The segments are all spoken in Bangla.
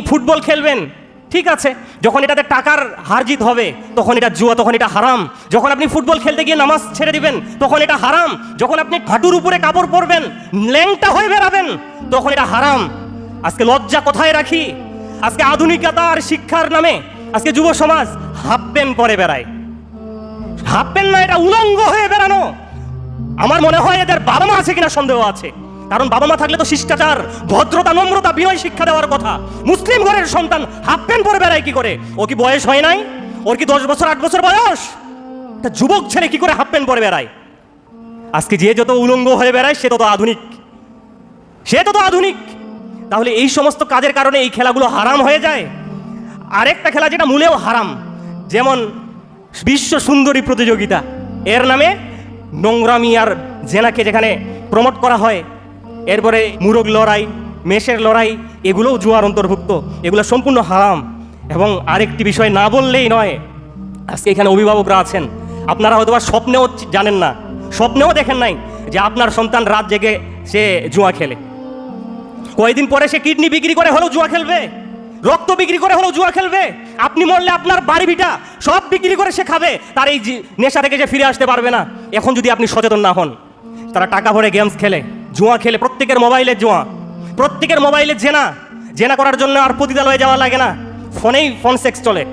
ফুটবল খেলবেন, ঠিক আছে, যখন এটাতে টাকার হারজিত হবে তখন এটা জুয়া, তখন এটা হারাম। যখন আপনি ফুটবল খেলতে গিয়ে নামাজ ছেড়ে দিবেন তখন এটা হারাম। যখন আপনি হাঁটুর উপরে কাপড় পরবেন, ল্যাংটা হয়ে বেরাবেন, তখন এটা হারাম। আজকে লজ্জা কোথায় রাখি? আজকে আধুনিকতা আর শিক্ষার নামে আজকে যুব সমাজ হাফ প্যান্ট পরে বেড়ায়। হাফ প্যান্ট না, এটা উলঙ্গ হয়ে বেড়ানো। আমার মনে হয় এদের বাবা মা আছে কিনা সন্দেহ আছে, কারণ বাবা মা থাকলে তো শিষ্টাচার, ভদ্রতা, নম্রতা, বিনয় শিক্ষা দেওয়ার কথা। মুসলিম ঘরের সন্তান হাফ প্যান্ট পরে বেড়ায় কি করে? ও কি বয়স হয় নাই? ওর কি 10 বছর 8 বছর বয়স? একটা যুবক ছেলে কি করে হাফ প্যান্ট পরে বেড়ায়? আজকে যে যত উলঙ্গ হয়ে বেড়ায় সে তত আধুনিক, সে তত আধুনিক। তাহলে এই সমস্ত কাজের কারণে এই খেলাগুলো হারাম হয়ে যায়। আরেকটা খেলা যেটা মূলেও হারাম, যেমন বিশ্ব সুন্দরী প্রতিযোগিতা, এর নামে নোংরামি আর জেনাকে যেখানে প্রমোট করা হয়, এরপরে মুরগ লড়াই, মেষের লড়াই, এগুলোও জুয়ার অন্তর্ভুক্ত। এগুলো সম্পূর্ণ হারাম। এবং আরেকটি বিষয় না বললেই নয়, আজকে এখানে অভিভাবকরা আছেন, আপনারা হয়তো স্বপ্নেও জানেন না, স্বপ্নেও দেখেন নাই যে আপনার সন্তান রাত জেগে সে জুয়া খেলে। কয়েকদিন পরে সে কিডনি বিক্রি করে হলেও জুয়া খেলবে, রক্ত বিক্রি করে হলেও জুয়া খেলবে। আপনি মরলে আপনার বাড়ি ভিটা সব বিক্রি করে সে খাবে, তার এই নেশা থেকে যে ফিরে আসতে পারবে না। এখন যদি আপনি সচেতন না হন, তারা টাকা ভরে গেমস খেলে, জুয়া খেলে, প্রত্যেকের মোবাইলে জুয়া, প্রত্যেকের মোবাইলে জেনা করার জন্য আর পতিতালয়ে যাওয়া লাগে না, ফোন সেক্স চলে,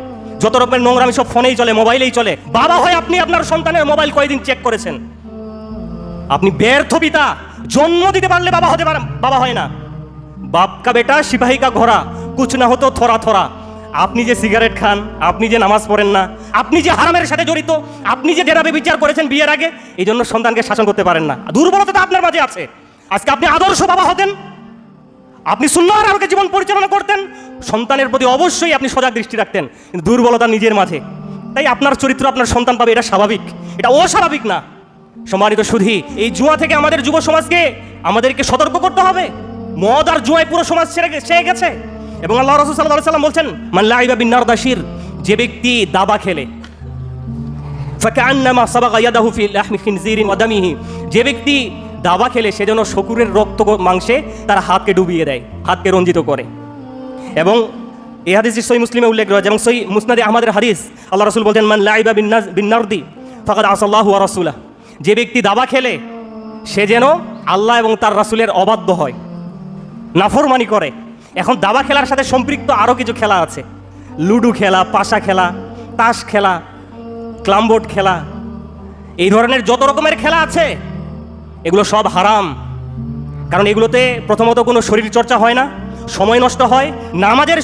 যত রকমের নোংরামি সব ফোনেই চলে, মোবাইলেই চলে। বাবা হয় আপনি, আপনার সন্তানের মোবাইল কয়দিন চেক করেছেন? আপনি ব্যর্থ পিতা। জন্ম দিতে পারলে বাবা হতে পারে, বাবা হয় না। বাপ কা বেটা সিপাহী কা ঘোড়া, কুছ না হতো থোড়া থোড়া। আপনি যে সিগারেট খান, আপনি যে নামাজ পড়েন না, আপনি যে হারামের সাথে জড়িত, আপনি যে জেনাবে বিচার করেছেন বিয়ের আগে, এই জন্য সন্তানকে শাসন করতে পারেন না। দুর্বলতা আপনার মাঝে আছে। আজকে আপনি আদর্শ বাবা হতেন, আপনি সুন্নাহর আলোকে জীবন পরিচালনা করতেন, সন্তানের প্রতি অবশ্যই আপনি সজাগ দৃষ্টি রাখতেন, কিন্তু দুর্বলতা নিজের মাঝে। তাই আপনার চরিত্র আপনার সন্তান পাবে, এটা স্বাভাবিক, এটা অস্বাভাবিক না। সম্মানিত সুধী, এই জুয়া থেকে আমাদের যুব সমাজকে আমাদেরকে সতর্ক করতে হবে। মদ আর জুয়ায় পুরো সমাজ ছেয়ে গেছে। এবং আল্লাহ রাসূল সাল্লাল্লাহু আলাইহি ওয়াসাল্লাম বলছেন, মান লাইবা বিন নারদাশির, যে ব্যক্তি দাবা খেলে, ফাকান্নামা সাবাগা ইয়াদাহু ফি লাহমি খিনজিরিন ওয়া দামিহি, যে ব্যক্তি দাবা খেলে সে যেন শকুরের রক্ত মাংসে তার হাতকে ডুবিয়ে দেয়, হাতকে রঞ্জিত করে। এবং এই হাদিসটি সহিহ মুসলিমে উল্লেখ রয়েছে, এবং সহিহ মুসনাদে আহমদের হাদিস। আল্লাহ রাসূল বলছেন, মান লাইবা বিন নারদি ফাকাদ আসাল্লাহু ওয়া রাসূলাহু, যে ব্যক্তি দাবা খেলে সে যেন আল্লাহ এবং তার রাসূলের অবাধ্য হয়, নাফরমানি করে। এখন দাবা খেলার সাথে সম্পৃক্ত আরও কিছু খেলা আছে, লুডু খেলা, পাশা খেলা, তাস খেলা, ক্লামবোর্ড খেলা, এই ধরনের যত রকমের খেলা আছে এগুলো সব হারাম। কারণ এগুলোতে প্রথমত কোনো শরীর চর্চা হয় না, সময় নষ্ট হয়, নামাজের